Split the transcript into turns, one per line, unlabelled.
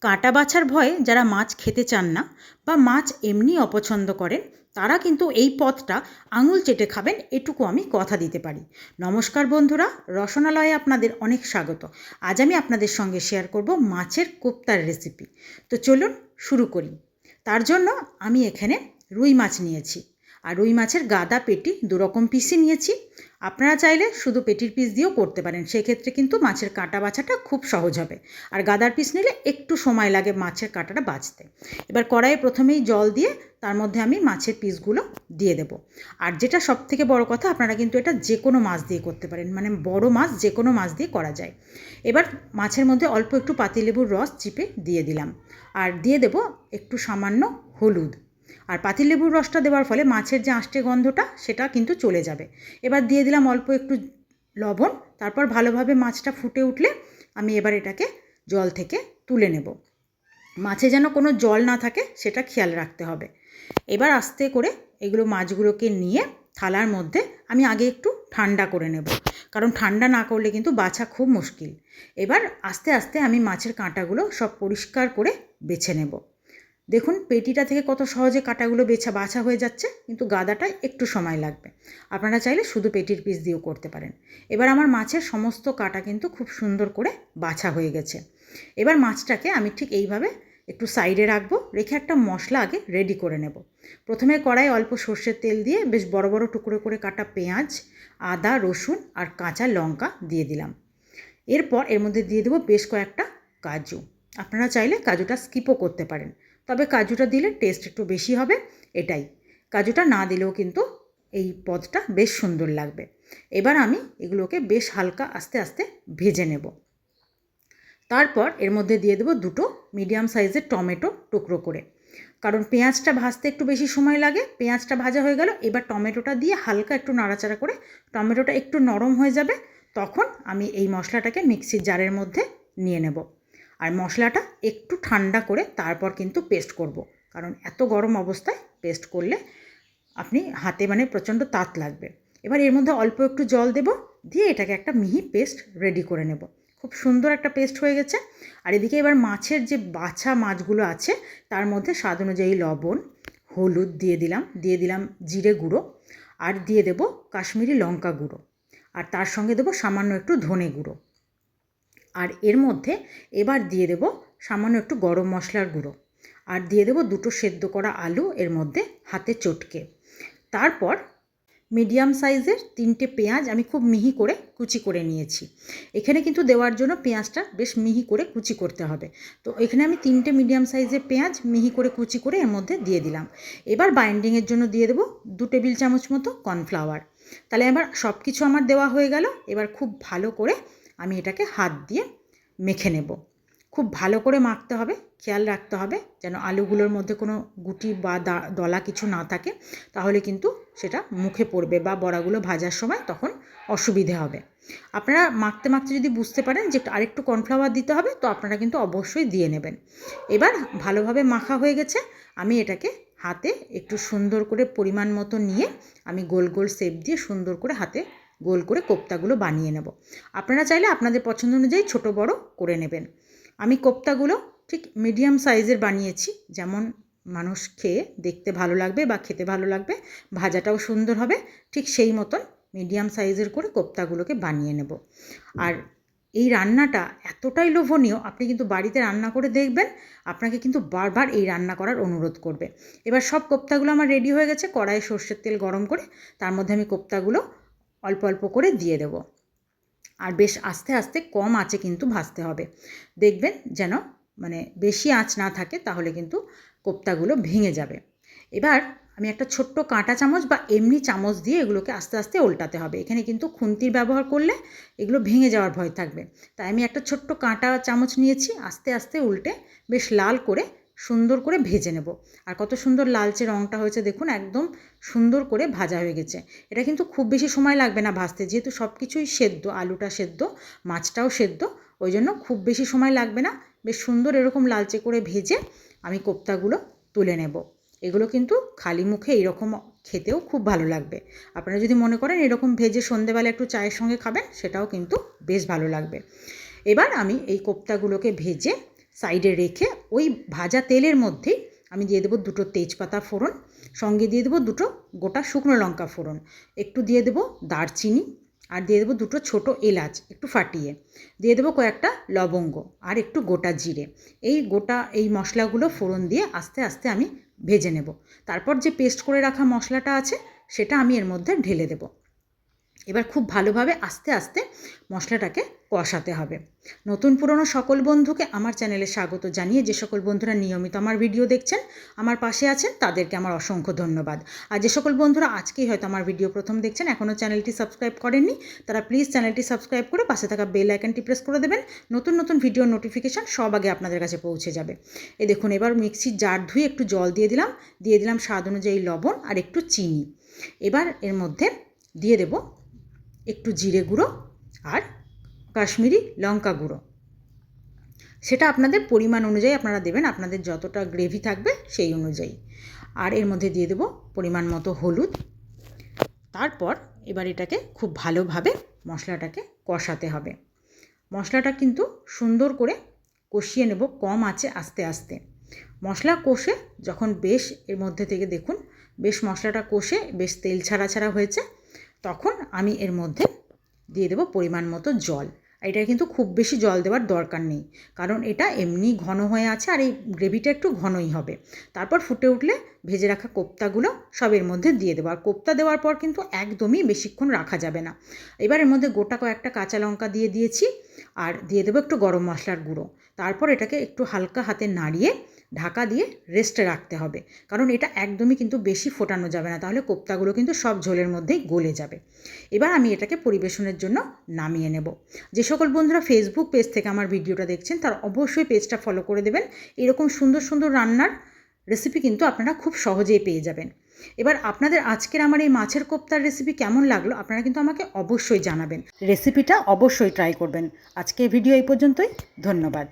কাঁটা বাছার ভয়ে যারা মাছ খেতে চান না বা মাছ এমনি অপছন্দ করেন তারা কিন্তু এই পদটা আঙুল চেটে খাবেন, এটুকু আমি কথা দিতে পারি। নমস্কার বন্ধুরা, রসনালয়ে আপনাদের অনেক স্বাগত। আজ আমি আপনাদের সঙ্গে শেয়ার করব মাছের কোপ্তার রেসিপি। তো চলুন শুরু করি। তার জন্য আমি এখানে রুই মাছ নিয়েছি, আর রুই মাছের গাদা পেটি দুরকম পিসই নিয়েছি। আপনারা চাইলে শুধু পেটির পিস দিয়েও করতে পারেন, সেক্ষেত্রে কিন্তু মাছের কাঁটা বাছাটা খুব সহজ হবে। আর গাদার পিস নিলে একটু সময় লাগে মাছের কাঁটাটা বাছতে। এবার কড়াইয়ে প্রথমেই জল দিয়ে তার মধ্যে আমি মাছের পিসগুলো দিয়ে দেব। আর যেটা সব থেকে বড় কথা, আপনারা কিন্তু এটা যে কোনো মাছ দিয়ে করতে পারেন, মানে বড় মাছ যে কোনো মাছ দিয়ে করা যায়। এবার মাছের মধ্যে অল্প একটু পাতিলেবুর রস চিপে দিয়ে দিলাম, আর দিয়ে দেব একটু সামান্য হলুদ। আর পাতিলেবুর রসটা দেওয়ার ফলে মাছের যে আঁশটে গন্ধটা সেটা কিন্তু চলে যাবে। এবার দিয়ে দিলাম অল্প একটু লবণ। তারপর ভালোভাবে মাছটা ফুটে উঠলে আমি এবার এটাকে জল থেকে তুলে নেব। মাছে যেন কোনো জল না থাকে সেটা খেয়াল রাখতে হবে। এবার আস্তে করে এগুলো মাছগুলোকে নিয়ে থালার মধ্যে আমি আগে একটু ঠান্ডা করে নেব, কারণ ঠান্ডা না করলে কিন্তু বাছা খুব মুশকিল। এবার আস্তে আস্তে আমি মাছের কাঁটাগুলো সব পরিষ্কার করে বেছে নেব। দেখুন পেটিটা থেকে কত সহজে কাঁটাগুলো বাছা হয়ে যাচ্ছে, কিন্তু গাদাটায় একটু সময় লাগবে। আপনারা চাইলে শুধু পেটির পিস দিয়েও করতে পারেন। এবার আমার মাছের সমস্ত কাঁটা কিন্তু খুব সুন্দর করে বাছা হয়ে গেছে। এবার মাছটাকে আমি ঠিক এইভাবে একটু সাইডে রাখবো, রেখে একটা মশলা আগে রেডি করে নেব। প্রথমে কড়াই অল্প সর্ষের তেল দিয়ে বেশ বড় বড় টুকরো করে কাটা পেঁয়াজ, আদা, রসুন আর কাঁচা লঙ্কা দিয়ে দিলাম। এরপর এর মধ্যে দিয়ে দেবো বেশ কয়েকটা কাজু। আপনারা চাইলে কাজুটা স্কিপও করতে পারেন, তবে কাজুটা দিলে টেস্ট একটু বেশি হবে এটাই। কাজুটা না দিলেও কিন্তু এই পদটা বেশ সুন্দর লাগবে। এবার আমি এগুলোকে বেশ হালকা আস্তে আস্তে ভেজে নেব। তারপর এর মধ্যে দিয়ে দেবো দুটো মিডিয়াম সাইজের টমেটো টুকরো করে, কারণ পেঁয়াজটা ভাজতে একটু বেশি সময় লাগে। পেঁয়াজটা ভাজা হয়ে গেল, এবার টমেটোটা দিয়ে হালকা একটু নাড়াচাড়া করে টমেটোটা একটু নরম হয়ে যাবে, তখন আমি এই মশলাটাকে মিক্সির জারের মধ্যে নিয়ে নেব। আর মশলাটা একটু ঠান্ডা করে তারপর কিন্তু পেস্ট করব, কারণ এত গরম অবস্থায় পেস্ট করলে আপনি হাতে প্রচণ্ড তাত লাগবে। এবার এর মধ্যে অল্প একটু জল দেব, দিয়ে এটাকে একটা মিহি পেস্ট রেডি করে নেব। খুব সুন্দর একটা পেস্ট হয়ে গেছে। আর এদিকে এবার মাছের যে বাছা মাছগুলো আছে তার মধ্যে স্বাদ অনুযায়ী লবণ, হলুদ দিয়ে দিলাম জিরে গুঁড়ো, আর দিয়ে দেব কাশ্মীরি লঙ্কা গুঁড়ো, আর তার সঙ্গে দেব সামান্য একটু ধনে গুঁড়ো। আর এর মধ্যে এবার দিয়ে দেব সামান্য একটু গরম মশলার গুঁড়ো, আর দিয়ে দেব দুটো সেদ্ধ করা আলু এর মধ্যে হাতে চটকে। তারপর মিডিয়াম সাইজের 3টে পেঁয়াজ আমি খুব মিহি করে কুচি করে নিয়েছি। এখানে কিন্তু দেওয়ার জন্য পেঁয়াজটা বেশ মিহি করে কুচি করতে হবে। তো এখানে আমি 3টে মিডিয়াম সাইজের পেঁয়াজ মিহি করে কুচি করে এর মধ্যে দিয়ে দিলাম। এবার বাইন্ডিংয়ের জন্য দিয়ে দেবো 2 টেবিল চামচ মতো কর্নফ্লাওয়ার। তাহলে এবার সব কিছু আমার দেওয়া হয়ে গেল। এবার খুব ভালো করে আমি এটাকে হাত দিয়ে মেখে নেব। খুব ভালো করে মাখতে হবে, খেয়াল রাখতে হবে যেন আলুগুলোর মধ্যে কোনো গুটি বা দলা কিছু না থাকে, তাহলে কিন্তু সেটা মুখে পড়বে বা বড়াগুলো ভাজার সময় তখন অসুবিধে হবে। আপনারা মাখতে মাখতে যদি বুঝতে পারেন যে আরেকটু কর্নফ্লাওয়ার দিতে হবে, তো আপনারা কিন্তু অবশ্যই দিয়ে নেবেন। এবার ভালোভাবে মাখা হয়ে গেছে। আমি এটাকে হাতে একটু সুন্দর করে পরিমাণ মতো নিয়ে আমি গোল গোল শেপ দিয়ে সুন্দর করে হাতে গোল করে কোপ্তাগুলো বানিয়ে নেব। আপনারা চাইলে আপনাদের পছন্দ অনুযায়ী ছোটো বড় করে নেবেন। আমি কোপ্তাগুলো ঠিক মিডিয়াম সাইজের বানিয়েছি, যেমন মানুষ খেয়ে দেখতে ভালো লাগবে বা খেতে ভালো লাগবে, ভাজাটাও সুন্দর হবে, ঠিক সেই মতন মিডিয়াম সাইজের করে কোপ্তাগুলোকে বানিয়ে নেব। আর এই রান্নাটা এতটাই লোভনীয়, আপনি কিন্তু বাড়িতে রান্না করে দেখবেন, আপনাকে কিন্তু বারবার এই রান্না করার অনুরোধ করবে। এবার সব কোপ্তাগুলো আমার রেডি হয়ে গেছে। কড়াইয়ে সর্ষের তেল গরম করে তার মধ্যে আমি কোপ্তাগুলো অল্প অল্প করে দিয়ে দেব। আর বেশ আস্তে আস্তে কম আঁচে কিন্তু ভাজতে হবে। দেখবেন যেন বেশি আঁচ না থাকে, তাহলে কিন্তু কোপ্তাগুলো ভেঙে যাবে। এবার আমি একটা ছোট্ট কাঁটা চামচ বা এমনি চামচ দিয়ে এগুলোকে আস্তে আস্তে উল্টাতে হবে। এখানে কিন্তু খুন্তির ব্যবহার করলে এগুলো ভেঙে যাওয়ার ভয় থাকবে, তাই আমি একটা ছোট্ট কাঁটা চামচ নিয়েছি। আস্তে আস্তে উল্টে বেশ লাল করে সুন্দর করে ভেজে নেব। আর কত সুন্দর লালচে রঙটা হয়েছে দেখুন, একদম সুন্দর করে ভাজা হয়ে গেছে। এটা কিন্তু খুব বেশি সময় লাগবে না ভাজতে, যেহেতু সব কিছুই সেদ্ধ, আলুটা সেদ্ধ, মাছটাও সেদ্ধ, ওই জন্য খুব বেশি সময় লাগবে না। বেশ সুন্দর এরকম লালচে করে ভেজে আমি কোপ্তাগুলো তুলে নেব। এগুলো কিন্তু খালি মুখে এরকম খেতেও খুব ভালো লাগবে। আপনারা যদি মনে করেন এরকম ভেজে সন্ধেবেলা একটু চায়ের সঙ্গে খাবেন, সেটাও কিন্তু বেশ ভালো লাগবে। এবার আমি এই কোপ্তাগুলোকে ভেজে সাইডে রেখে ওই ভাজা তেলের মধ্যেই আমি দিয়ে দেবো 2টো তেজপাতা ফোড়ন, সঙ্গে দিয়ে দেবো 2টো গোটা শুকনো লঙ্কা ফোড়ন, একটু দিয়ে দেবো দারচিনি, আর দিয়ে দেবো 2টো ছোটো এলাচ একটু ফাটিয়ে, দিয়ে দেবো কয়েকটা লবঙ্গ আর একটু গোটা জিরে। এই মশলাগুলো ফোড়ন দিয়ে আস্তে আস্তে আমি ভেজে নেব। তারপর যে পেস্ট করে রাখা মশলাটা আছে সেটা আমি এর মধ্যে ঢেলে দেব। এবার খুব ভালোভাবে আস্তে আস্তে মশলাটাকে কষাতে হবে। নতুন পুরনো সকল বন্ধুকে আমার চ্যানেলে স্বাগত জানিয়ে যে সকল বন্ধুরা নিয়মিত আমার ভিডিও দেখছেন, আমার পাশে আছেন, তাদেরকে আমার অসংখ্য ধন্যবাদ। আর যে সকল বন্ধুরা আজকেই হয়তো আমার ভিডিও প্রথম দেখছেন, এখনও চ্যানেলটি সাবস্ক্রাইব করেননি, তারা প্লিজ চ্যানেলটি সাবস্ক্রাইব করে পাশে থাকা বেল আইকনটি প্রেস করে দেবেন। নতুন নতুন ভিডিও নোটিফিকেশান সব আগে আপনাদের কাছে পৌঁছে যাবে। এই দেখুন, এবার মিক্সির জার ধুয়ে একটু জল দিয়ে দিলাম স্বাদ অনুযায়ী লবণ আর একটু চিনি। এবার এর মধ্যে দিয়ে দেব একটু জিরে গুঁড়ো আর কাশ্মীরি লঙ্কা গুঁড়ো। সেটা আপনাদের পরিমাণ অনুযায়ী আপনারা দেবেন, আপনাদের যতটা গ্রেভি থাকবে সেই অনুযায়ী। আর এর মধ্যে দিয়ে দেব পরিমাণ মতো হলুদ। তারপর এবার এটাকে খুব ভালোভাবে মশলাটাকে কষাতে হবে। মশলাটা কিন্তু সুন্দর করে কষিয়ে নেব কম আঁচে আস্তে আস্তে। মশলা কষে যখন বেশ এর মধ্যে থেকে দেখুন বেশ মশলাটা কষে বেশ তেল ছাড়া ছাড়া হয়েছে, তখন আমি এর মধ্যে দিয়ে দেবো পরিমাণ মতো জল। এটা কিন্তু খুব বেশি জল দেওয়ার দরকার নেই, কারণ এটা এমনি ঘন হয়ে আছে আর এই গ্রেভিটা একটু ঘনই হবে। তারপর ফুটে উঠলে ভেজে রাখা কোপ্তাগুলো সব এর মধ্যে দিয়ে দেবো। আর কোপ্তা দেওয়ার পর কিন্তু একদমই বেশিক্ষণ রাখা যাবে না। এবার এর মধ্যে গোটা কয়েকটা কাঁচা লঙ্কা দিয়ে দিয়েছি আর দিয়ে দেবো একটু গরম মশলার গুঁড়ো। তারপর এটাকে একটু হালকা হাতে নাড়িয়ে ঢাকা দিয়ে রেস্টে রাখতে হবে, কারণ এটা একদমই কিন্তু বেশি ফোটানো যাবে না, তাহলে কোপ্তাগুলো কিন্তু সব ঝোলের মধ্যেই গলে যাবে। এবার আমি এটাকে পরিবেশনের জন্য নামিয়ে নেব। যে সকল বন্ধুরা ফেসবুক পেজ থেকে আমার ভিডিওটা দেখছেন তারা অবশ্যই পেজটা ফলো করে দেবেন। এরকম সুন্দর সুন্দর রান্নার রেসিপি কিন্তু আপনারা খুব সহজেই পেয়ে যাবেন। এবার আপনাদের আজকের আমার এই মাছের কোপ্তার রেসিপি কেমন লাগলো আপনারা কিন্তু আমাকে অবশ্যই জানাবেন। রেসিপিটা অবশ্যই ট্রাই করবেন। আজকের ভিডিও এই পর্যন্তই, ধন্যবাদ।